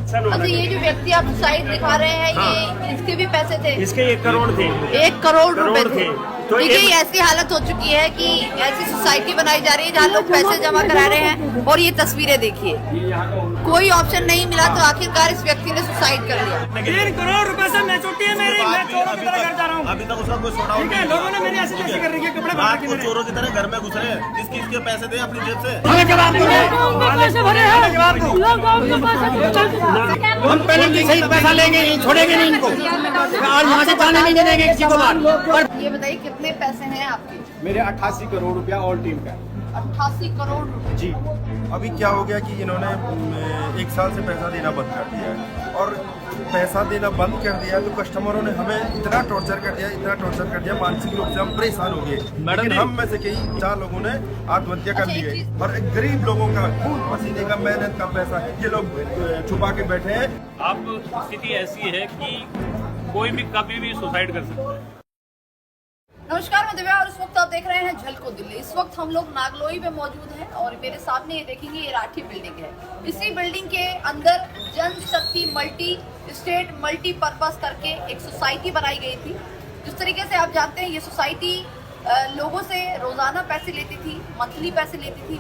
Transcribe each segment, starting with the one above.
अच्छा, ये जो व्यक्ति आप सुसाइड दिखा रहे हैं, ये इसके भी पैसे थे? इसके 1 करोड़ थे। 1 करोड़ रुपए थे। तो देखिए, ऐसी हालत हो चुकी है कि ऐसी सोसाइटी बनाई जा रही है जहाँ लोग पैसे जमा करा रहे हैं। और ये तस्वीरें देखिए, कोई ऑप्शन नहीं मिला तो आखिरकार इस व्यक्ति ने सुसाइड कर लिया। 3 करोड़ रुपए से मैं छुट्टी है मेरी, मैं चोरों की तरह घर जा रहा हूँ। अभी तक उसका कोई छोड़ा ठीक है, लोगों ने मेरी ऐसी तैसी कर रही है, कपड़े बांध के चोरों की तरह घर में घुस रहे हैं। किस किस के पैसे दे अपनी जेब से? पैसे भरे हैं, हम पहले सही पैसा लेंगे, छोड़ेंगे नहीं इनको, और यहाँ से जाने नहीं देंगे किसी को बात। ये बताइए, कितने पैसे हैं आपके? मेरे 88 करोड़ रुपया ऑल टीम का। 88 करोड़ रुपए जी। अभी क्या हो गया कि इन्होंने 1 साल से पैसा देना बंद कर दिया है, और पैसा देना बंद कर दिया तो कस्टमरों ने हमें इतना टॉर्चर कर दिया, मानसिक रूप से हम परेशान हो गए। लेकिन हम में से कई 4 लोगों ने आत्महत्या कर ली है, और गरीब लोगों का खून पसीने का, मेहनत का पैसा ये लोग छुपा के बैठे हैं। अब स्थिति ऐसी है कि कोई भी कभी भी सुसाइड कर सकता है। नमस्कार, मैं दिव्या और इस वक्त आप देख रहे हैं झलको दिल्ली। इस वक्त हम लोग नागलोई में मौजूद हैं और मेरे सामने ये देखेंगे, ये राठी बिल्डिंग है। इसी बिल्डिंग के अंदर जनशक्ति मल्टी स्टेट मल्टीपर्पज करके एक सोसाइटी बनाई गई थी। जिस तरीके से आप जानते हैं, ये सोसाइटी लोगों से रोजाना पैसे लेती थी, मंथली पैसे लेती थी,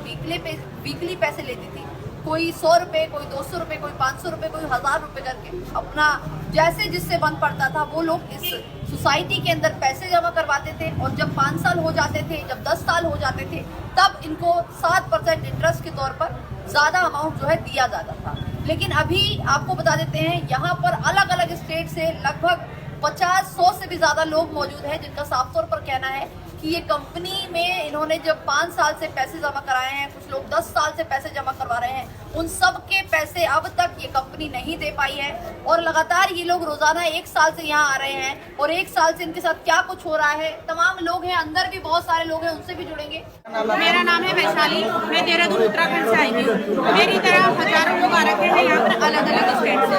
वीकली पैसे लेती थी। कोई 100 रुपए, कोई 200 रुपए, कोई 500 रुपए, कोई 1000 रुपए करके अपना जैसे जिससे बन पड़ता था वो लोग इस सोसाइटी के अंदर पैसे जमा करवाते थे। और जब 5 साल हो जाते थे, जब 10 साल हो जाते थे, तब इनको 7% इंटरेस्ट के तौर पर ज्यादा अमाउंट जो है दिया जाता था। लेकिन अभी आपको बता देते हैं, यहाँ पर अलग अलग स्टेट से लगभग 50-100 से भी ज्यादा लोग मौजूद हैं, जिनका साफ तौर पर कहना है कि ये कंपनी में इन्होंने जब 5 साल से पैसे जमा कराए हैं, कुछ लोग 10 साल से पैसे जमा करवा रहे हैं, उन सब के पैसे अब तक ये कंपनी नहीं दे पाई है। और लगातार ये लोग रोजाना 1 साल से यहाँ आ रहे हैं, और 1 साल से इनके साथ क्या कुछ हो रहा है, तमाम लोग हैं, अंदर भी बहुत सारे लोग हैं, उनसे भी जुड़ेंगे। मेरा नाम है वैशाली, मैं देहरादून उत्तराखंड से आई हूँ। मेरी तरह हजारों लोग आ रखे हैं यहाँ पर अलग अलग स्टेट से।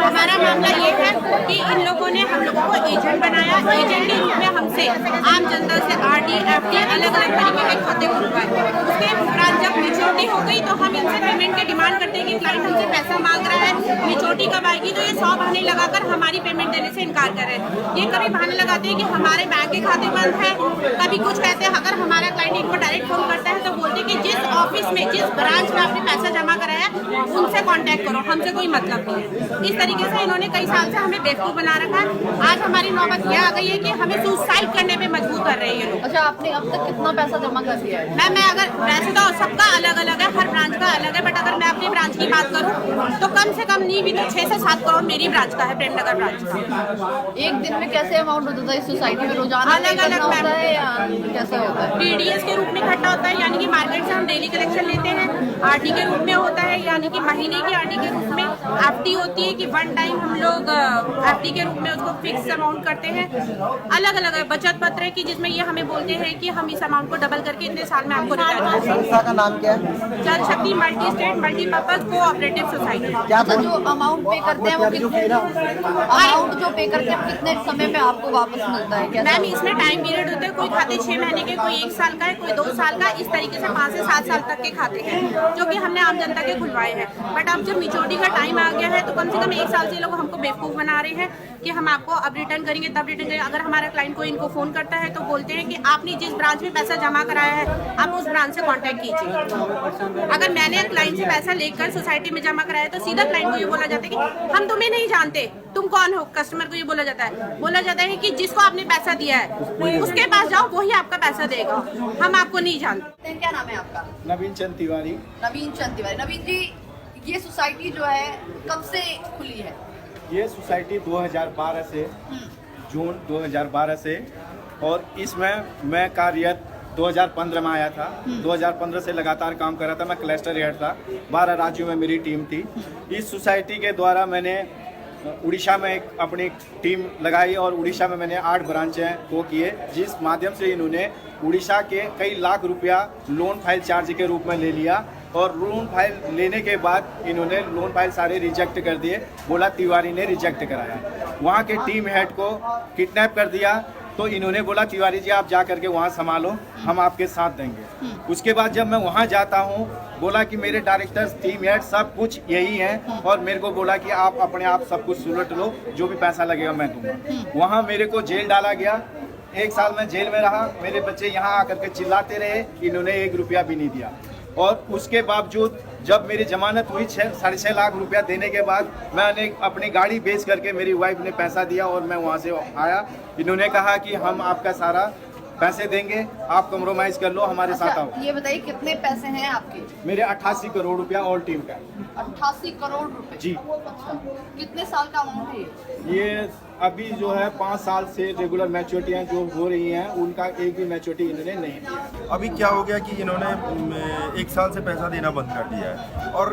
हमारा मामला ये है कि इन लोगों ने हम लोगों को एजेंट बनाया, एजेंट के रूप में हमसे आम जनता से RD, FD अलग अलग तरीके के खाते खुलवाए। उसके उपरांत जब मेच्योरिटी हो गई तो हम इनसे पेमेंट की डिमांड करते हैं कि क्लाइंट हमसे पैसा मांग रहा है, मेच्योरिटी कब आएगी, तो ये 100 बहाने लगाकर हमारी पेमेंट देने से इनकार कर रहे हैं। ये कभी बहाने लगाते हैं कि हमारे बैंक के खाते बंद है, कभी कुछ कहते हैं। अगर हमारा क्लाइंट इनको डायरेक्ट फोन करता है तो बोलते हैं कि जिस ऑफिस में, जिस ब्रांच में आपने पैसा जमा कराया उनसे कॉन्टेक्ट करो, हमसे कोई मतलब नहीं है। इस तरीके से इन्होंने कई साल से हमें बेवकूफ बना रखा है। आज हमारी नौबत यह आ गई है कि हमें सुसाइड करने पे मजबूर कर रहे हैं ये लोग। अच्छा, आपने अब तक कितना पैसा जमा कर दिया है? मैं अगर वैसे तो सबका अलग अलग है, हर ब्रांच का अलग है, बट अगर मैं अपनी ब्रांच की बात करूं तो कम से कम नहीं भी तो 6 से 7 करोड़ मेरी ब्रांच का है, प्रेमनगर ब्रांच का। एक दिन में कैसे अमाउंट होता है इस सोसाइटी में? रोजाना अलग अलग होता है या कैसा होता है? TDS के रूप में इकट्ठा होता है, यानी कि मार्केट से हम डेली कलेक्शन लेते हैं। RD के रूप में होता है, यानी कि महीने की RD के रूप में। FD होती है कि 1 टाइम हम लोग FD के रूप में उसको फिक्स अमाउंट करते हैं। अलग अलग है। बचत पत्र है कि जिसमें ये हमें बोलते हैं कि हम इस अमाउंट को डबल करके इतने साल में आपको रिटर्न करेंगे। संस्था का नाम क्या है? जल शक्ति multi state multipurpose cooperative society. क्या जो अमाउंट पे करते हैं वो अमाउंट जो पे करते हैं कितने समय में आपको वापस मिलता है? कैसा? मैम, इसमें टाइम पीरियड होते हैं। कोई खाते 6 महीने के, कोई 1 साल का है, कोई 2 साल का, इस तरीके से 5 से 7 साल तक के खाते हैं जो कि हमने आम जनता के खुलवाए हैं। बट अब जब मेच्योरिटी का टाइम आ गया है तो कम से कम 1 साल से लोग हमको बेवकूफ बना रहे हैं कि हम आपको अब रिटर्न करेंगे, तब रिटर्न करेंगे। अगर हमारा क्लाइंट को इनको फोन करता है तो बोलते हैं कि आपने जिस ब्रांच में पैसा जमा कराया है आप उस ब्रांच से कांटेक्ट कीजिए। अगर मैंने क्लाइंट से पैसा लेकर सोसाइटी में जमा कराया तो सीधा क्लाइंट को ये बोला जाता है कि हम तुम्हें नहीं जानते, तुम कौन हो। कस्टमर को ये बोला जाता है कि जिसको आपने पैसा दिया है उसके पास जाओ, वही आपका पैसा देगा, हम आपको नहीं जानते। क्या नाम है आपका? नवीन चंद तिवारी। नवीन चंद तिवारी। नवीन जी, ये सोसाइटी जो है कब से खुली है? ये सोसाइटी 2012 से, जून 2012 से, और इसमें मैं कार्यरत 2015 में आया था। 2015 से लगातार काम कर रहा था। मैं क्लस्टर हेड था, 12 राज्यों में मेरी टीम थी। इस सोसाइटी के द्वारा मैंने उड़ीसा में एक अपनी टीम लगाई और उड़ीसा में मैंने 8 ब्रांचें को किए, जिस माध्यम से इन्होंने उड़ीसा के कई लाख रुपया लोन फाइल चार्ज के रूप में ले लिया। और लोन फाइल लेने के बाद इन्होंने लोन फाइल सारे रिजेक्ट कर दिए। बोला तिवारी ने रिजेक्ट कराया। वहाँ के टीम हेड को किडनैप कर दिया। तो इन्होंने बोला तिवारी जी आप जा करके वहाँ संभालो, हम आपके साथ देंगे। उसके बाद जब मैं वहाँ जाता हूँ, बोला कि मेरे डायरेक्टर्स, टीम हेड सब कुछ यही हैं और मेरे को बोला कि आप अपने आप सब कुछ सुलट लो, जो भी पैसा लगेगा मैं दूंगा। वहाँ मेरे को जेल डाला गया, 1 साल मैं जेल में रहा। मेरे बच्चे यहाँ आकर के चिल्लाते रहे, इन्होंने 1 रुपया भी नहीं दिया। और उसके बावजूद जब मेरी जमानत हुई 6.5 लाख रुपया देने के बाद मैंने अपनी गाड़ी बेच करके मेरी वाइफ ने पैसा दिया और मैं वहाँ से आया। इन्होंने कहा कि हम आपका सारा पैसे देंगे, आप कम्प्रोमाइज कर लो, हमारे साथ आओ। ये बताइए कितने पैसे हैं आपके? मेरे 88 करोड़ रुपया और टीम का। 88 करोड़ रुपए? जी। अच्छा, कितने साल का अमाउंट है ये अभी जो है 5 साल से रेगुलर मैच्योरिटियाँ जो हो रही हैं उनका एक भी मैच्योरिटी इन्होंने नहीं दिया। अभी क्या हो गया कि इन्होंने 1 साल से पैसा देना बंद कर दिया है, और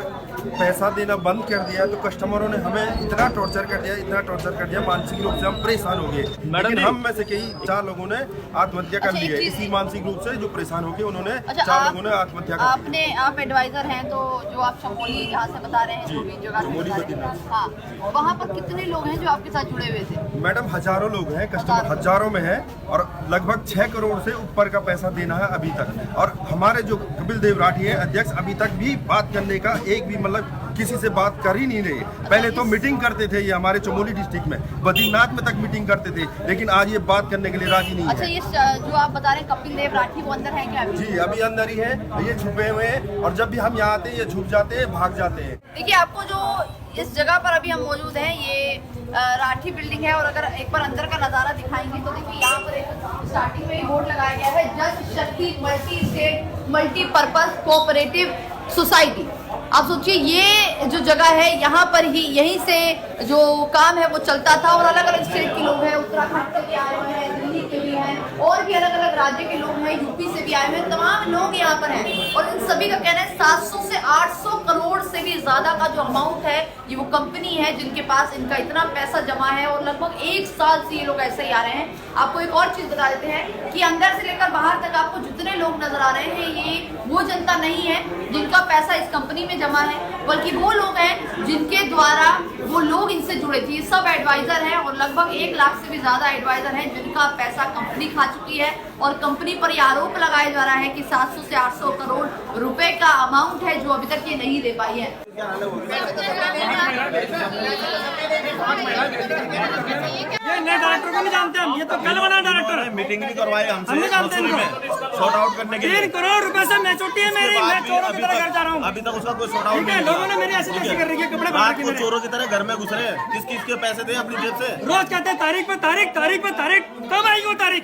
पैसा देना बंद कर दिया तो कस्टमरों ने हमें इतना टॉर्चर कर दिया, इतना टॉर्चर कर दिया, मानसिक रूप से हम परेशान हो गए। लेकिन हम में से कई 4 लोगों ने आत्महत्या कर ली है इसी मानसिक रूप से, जो परेशान हो गए उन्होंने 4 लोगों ने आत्महत्या कर ली। आप एडवाइजर हैं, तो जो आप चमोली यहाँ से बता रहे हैं, जो भी जगह से बता रहे हैं, हाँ, वहाँ पर कितने लोग हैं जो आपके साथ जुड़े हुए थे? मैडम हजारों लोग हैं, कस्टमर हजारों में है, और लगभग 6 करोड़ से ऊपर का पैसा देना है अभी तक। और हमारे जो कपिल देव राठी है अध्यक्ष, अभी तक भी बात करने का एक भी मतलब किसी से बात कर ही नहीं रहे। पहले तो मीटिंग करते थे ये हमारे चमोली डिस्ट्रिक्ट में, बद्रीनाथ में तक मीटिंग करते थे, लेकिन आज ये बात करने के लिए राजी नहीं अच्छा, है। ये जो आप बता रहे हैं कपिल देव राठी, वो अंदर है क्या अभी? जी अभी अंदर ही है, ये छुपे हुए हैं, और जब भी हम यहाँ आते हैं ये छुप जाते हैं, भाग जाते हैं। देखिए, आपको जो इस जगह पर अभी हम मौजूद हैं, ये राठी बिल्डिंग है, और अगर एक बार अंदर का नज़ारा दिखाएंगे तो देखिए यहाँ पर एक स्टार्टिंग में ही बोर्ड लगाया गया है, जल शक्ति multi state multipurpose cooperative society. आप सोचिए, ये जो जगह है यहाँ पर ही, यहीं से जो काम है वो चलता था, और अलग अलग स्टेट के लोग हैं, उत्तराखंड से भी आए हुए हैं, दिल्ली के भी हैं, और भी अलग अलग राज्य के लोग हैं, यूपी से भी आए हुए हैं, तमाम लोग यहाँ पर हैं। और इन सभी का कहना है 700 से 800 करोड़ से भी ज्यादा का जो अमाउंट है, ये वो कंपनी है जिनके पास इनका इतना पैसा जमा है, और लगभग 1 साल से ये लोग ऐसे ही आ रहे हैं। आपको एक और चीज बता देते हैं कि अंदर से लेकर बाहर तक आपको जितने लोग नजर आ रहे हैं, ये वो जनता नहीं है जिनका पैसा इस कंपनी में जमा है, बल्कि वो लोग हैं जिनके द्वारा वो लोग इनसे जुड़े थे। ये सब एडवाइजर हैं, और लगभग 1 लाख से भी ज्यादा एडवाइजर हैं जिनका पैसा कंपनी खा चुकी है, और कंपनी पर यह आरोप लगाया जा रहा है कि 700 से 800 करोड़ रुपए का अमाउंट है जो अभी तक ये नहीं दे पाई है। ये नए डायरेक्टर को नहीं जानते हम, ये तो कल वाला डायरेक्टर है। मीटिंग नहीं करवाई हमसे, हम नहीं जानते मसूरी में सॉर्ट आउट करने के लिए। 3 करोड़ रुपए से मैच्योरिटी है मेरी, मैं चोरों की तरह घर जा रहा हूँ। अभी तक उसका कोई सॉर्ट आउट ठीक है, नहीं लोगों ने मेरी ऐसी तैसी कर रही है, कपड़े बाहर रात के को मेरे। चोरों की तरह घर में घुस रहे हैं। किस किस के पैसे थे अपनी जेब से? रोज कहते हैं तारीख पे तारीख, तारीख पे तारीख, कब आएगी वो तारीख?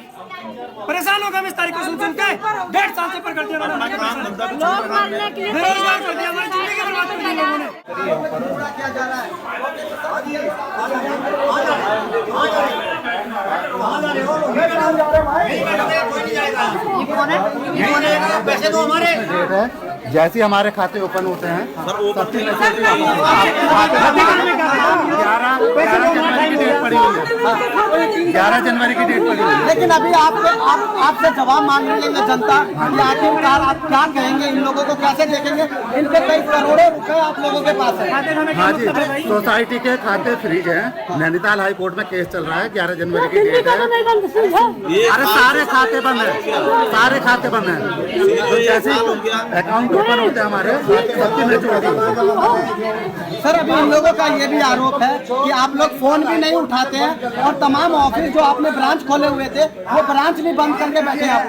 परेशान हो गए हम इस तारीख को सुन सुन के। 1.5 साल से पर कर दिया अपना काम धंधा भी छोड़ रखा है। बेरोजगार कर दिया, हमारी जिंदगी बर्बाद कर दी लोगों ने। पैसे तो हमारे जैसे हमारे खाते ओपन होते हैं, सर ओपन 11 जनवरी की डेट पड़ी हुई है, 11 जनवरी की डेट पड़ी हुई है। लेकिन अभी आपसे जवाब मांग रही है जनता कि आखिरकार आप क्या कहेंगे, इन लोगों को कैसे देखेंगे? इनके कई करोड़ों रुपए आप लोगों के पास है। हाँ जी, सोसाइटी के खाते फ्रीज हैं। नैनीताल हाई कोर्ट में केस चल रहा है, 11 जनवरी की डेट है। अरे सारे खाते बंद है, सारे खाते बंद है। जैसे अकाउंट ओपन होते हैं हमारे, सबकी मैच्योरिटी। सर, अभी इन लोगों का ये भी आरोप है कि आप लोग फोन भी नहीं उठाते हैं, और तमाम ऑफिस जो आपने ब्रांच खोले हुए थे वो ब्रांच भी बंद करके बैठे हैं आप।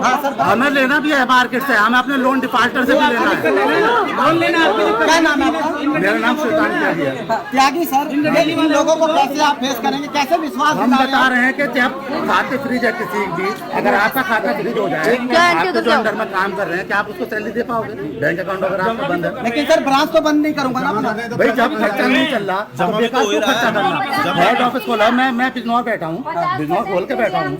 हाँ सर, हमें लेना भी है मार्केट से, हमें अपने लोन डिफाल्टर से भी लेना है। लोन लेना है, क्या नाम है आपका? मेरा नाम सुल्तान त्यागी है। त्यागी सर, इन लोगों को कैसे आप फेस करेंगे, कैसे विश्वास हम बता रहे हैं कि जब खाते फ्रीज है किसी भी, अगर आपका खाता फ्रीज हो जाए, आप जो अंडर में काम कर रहे हैं, क्या आप उसको सैलरी दे पाओगे? बैंक अकाउंट अगर आपका बंद है। लेकिन सर ब्रांच तो बंद नहीं करूंगा ना अपना। भाई जब खर्चा नहीं चल रहा तो बेकार क्यों खर्चा करना? हेड ऑफिस खोला, मैं बिजनौर बैठा हूँ, बिजनौर खोल के बैठा हूँ।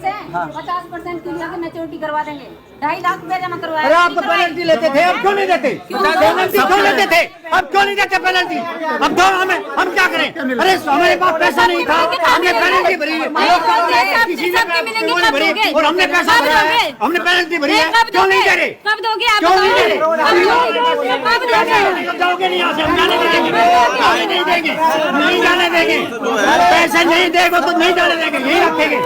50% की मैच्योरिटी करवा देंगे, 2.5 लाख रुपया जमा करवाया। अरे आप तो पेनल्टी लेते थे, अब क्यों नहीं देते? पेनल्टी क्यों लेते थे, अब क्यों नहीं देते पेनल्टी? अब क्यों हम क्या करें? अरे हमारे पास पैसा नहीं था, हमने पेनल्टी भरी है, किसी ने पेनल्टी भरी और हमने पैसा भरा है, हमने पेनल्टी भरी है, क्यों नहीं दे रहे? कब दोगे आप? क्यों नहीं दे रहे? जाओगे नहीं यहाँ से, हम जाने नहीं देंगे, नहीं जाने देंगे, पैसे नहीं देगा तो नहीं जाने देंगे, यही रखेंगे।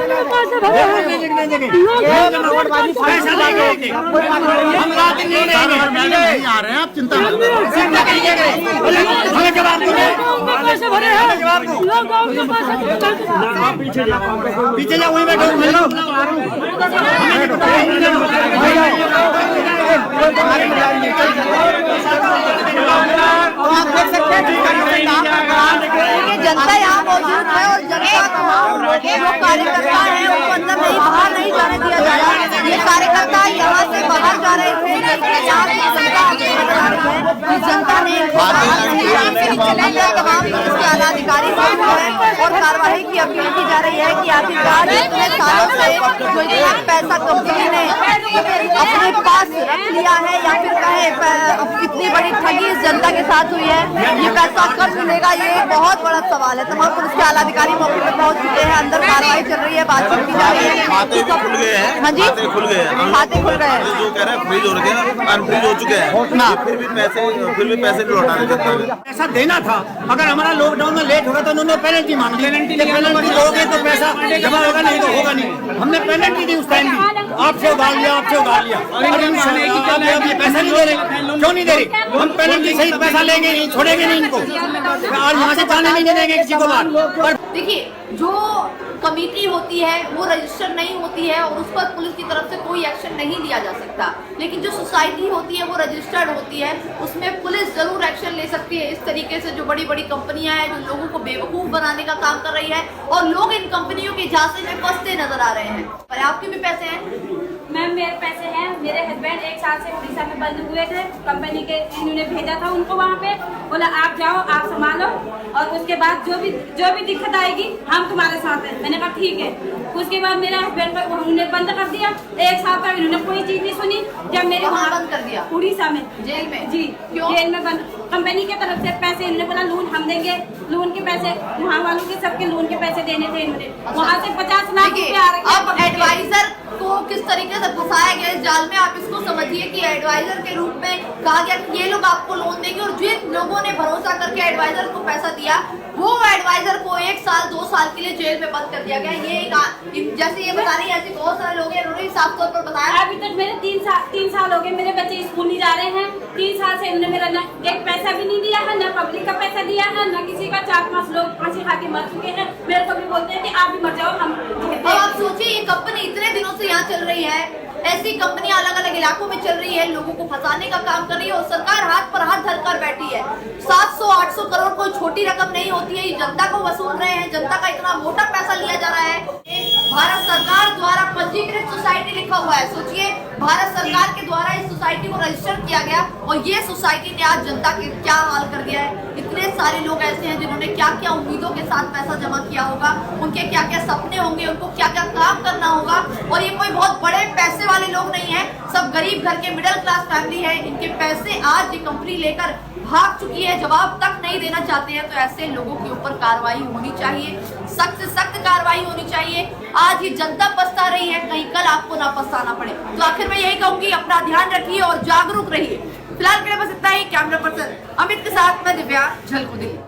पैसा लेंगे, रहेंगे, हम रात दिन नहीं रहेंगे। नहीं आ रहे हैं आप, चिंता मत करो। चिंता कीजिए, हमें जवाब दो, पैसे भरे हैं, जवाब दो। लॉकडाउन के पैसे पीछे जाओ, वहीं बैठो, मिल लो। जनता यहाँ मौजूद है और जनता तमाम जो कार्यकर्ता है उनको अंदर नहीं, बाहर नहीं जाने दिया जा रहा है। ये कार्यकर्ता यहाँ से बाहर जा रहे थे, जनता ने तमाम पुलिस के आला अधिकारी और कार्रवाई की अपील की जा रही है कि आखिरकार इतने सालों से जो इतना पैसा कंपनी ने अपने पास रख लिया है या फिर कहे इतनी बड़ी ठगी इस जनता के साथ हुई है, ये पैसा कब मिलेगा, ये बहुत बड़ा सवाल है। तमाम पुलिस के आला अधिकारी मौके पर पहुंच चुके हैं, अंदर कार्रवाई चल रही है, बातचीत की जा रही है। खाते भी खुल गए हैं, हाँ जी, खाते खुल गए हैं, खाते खुल गए हैं, जो कह रहे हैं फ्रीज हो रखे हैं, अनफ्रीज हो चुके हैं, फिर भी पैसे नहीं लौटा रहे। पैसा देना था, अगर हमारा लॉकडाउन में लेट होगा तो उन्होंने पेनल्टी मांग ली, पेनल्टी दोगे तो पैसा जमा होगा, नहीं तो होगा नहीं। हमने पेनल्टी दी उस टाइम भी, आपसे उधार लिया, आपसे उधार लिया, अब ये पैसा नहीं दे रहे, क्यों नहीं दे रहे? हम पेनल्टी सहित पैसा लेंगे नहीं, छोड़ेंगे नहीं इनको, और यहाँ से जाने नहीं देंगे किसी को बात। देखिए, जो कमेटी होती है वो रजिस्टर नहीं होती है और उस पर पुलिस की तरफ से कोई एक्शन नहीं लिया जा सकता, लेकिन जो सोसाइटी होती है वो रजिस्टर्ड होती है, उसमें पुलिस जरूर एक्शन ले सकती है। इस तरीके से जो बड़ी बड़ी कंपनियां हैं जो लोगों को बेवकूफ बनाने का काम कर रही है और लोग इन कंपनियों के झांसे में फंसते नजर आ रहे हैं। पर आपके भी पैसे हैं मैम, मेरे पैसे हैं। मेरे हस्बैंड 1 साल से उड़ीसा में बंद हुए थे, कंपनी के इन्होंने भेजा था उनको वहाँ पे, बोला आप जाओ, आप संभालो और उसके बाद जो भी दिक्कत आएगी हम तुम्हारे साथ हैं। मैंने कहा ठीक है। उसके बाद मेरे हस्बैंड पर उन्होंने बंद कर दिया, 1 साल तक इन्होंने कोई चीज नहीं सुनी। जब मेरे वहाँ बंद कर दिया उड़ीसा में, जेल में? जी, क्यों? जेल में बंद। कंपनी की तरफ से पैसे इन्होंने बोला लोन हम देंगे, लोन के पैसे वहाँ वालों के सबके लोन के पैसे देने थे इन्होंने, वहाँ से 50 लाख रुपए आ रहे। अब एडवाइजर को किस तरीके से फंसाया गया इस जाल में, आप इसको समझिए कि एडवाइजर के रूप में कहा गया कि ये लोग आपको लोन देंगे और जिन लोगों ने भरोसा करके एडवाइजर को पैसा दिया वो एडवाइजर को 1 साल 2 साल के लिए जेल में बंद कर दिया गया। ये जैसे ये बता रही है, ऐसे बहुत सारे लोग हैं, उन्होंने साफ तौर पर बताया। अभी तक मेरे 3 साल हो गए, मेरे बच्चे स्कूल नहीं जा रहे हैं। 3 साल से इन्होंने मेरा न एक पैसा भी नहीं दिया है, न पब्लिक का पैसा दिया है, न किसी का। 4-5 लोग फांसी खा के मर चुके हैं। मेरे को भी बोलते हैं कि आप भी मर जाओ, हम। अब आप सोचिए, ये कंपनी इतने दिनों से यहाँ चल रही है, ऐसी कंपनियां अलग अलग इलाकों में चल रही है, लोगों को फंसाने का काम कर रही है और सरकार हाथ पर हाथ धरकर बैठी है। 700-800 करोड़ कोई छोटी रकम नहीं होती है, ये जनता को वसूल रहे हैं, जनता का इतना मोटा पैसा लिया जा रहा है। भारत सरकार द्वारा पंजीकृत सोसाइटी लिखा हुआ है, सोचिए, भारत सरकार के द्वारा इस सोसाइटी को रजिस्टर किया गया और ये सोसाइटी ने आज जनता के क्या हाल कर दिया है। इतने सारे लोग ऐसे हैं जिन्होंने क्या क्या उम्मीदों के साथ पैसा जमा किया होगा, उनके क्या क्या सपने होंगे, उनको क्या क्या काम करना होगा। और ये कोई बहुत बड़े पैसे वाले लोग नहीं है, सब गरीब घर के मिडिल क्लास फैमिली है। इनके पैसे आज ये कंपनी लेकर भाग चुकी है, जवाब तक नहीं देना चाहते हैं। तो ऐसे लोगों के ऊपर कार्रवाई होनी चाहिए, सख्त से सख्त कार्रवाई होनी चाहिए। आज ये जनता पछता रही है, कहीं कल आपको ना पछताना पड़े। तो आखिर मैं यही कहूंगी, अपना ध्यान रखिए और जागरूक रहिए। फिलहाल के लिए बस इतना ही। कैमरा पर्सन अमित के साथ मैं दिव्या, झलको दिल्ली।